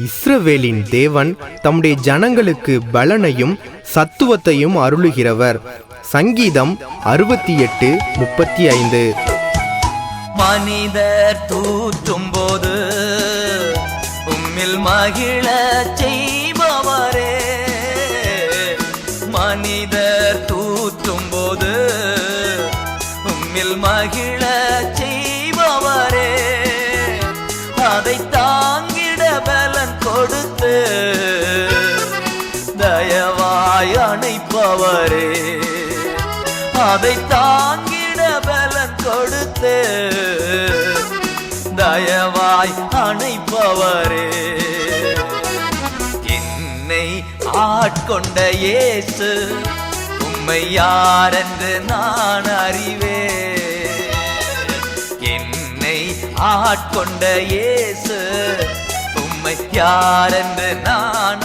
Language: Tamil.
இஸ்ரவேலின் தேவன் தம்முடைய ஜனங்களுக்கு பலனையும் சத்துவத்தையும் அருளுகிறவர். சங்கீதம் 68:35. மனிதர் தூற்றும் போது உம்மில் மகிழ செய்பவரே, மனிதர் தூற்றும் போது உம்மில் மகிழ செய்பவரே, அதை தாங்கிட பலன் கொடுத்து தயவாய் அணைப்பவரே, அதை தாங்கிட பலன் கொடுத்து தயவாய் அணைப்பவரே. என்னை ஆட்கொண்ட இயேசு உம்மை யாரென்று நான் அறிவேன். என்னை ஆட்கொண்ட இயேசு உம்மை யாரென்று நான்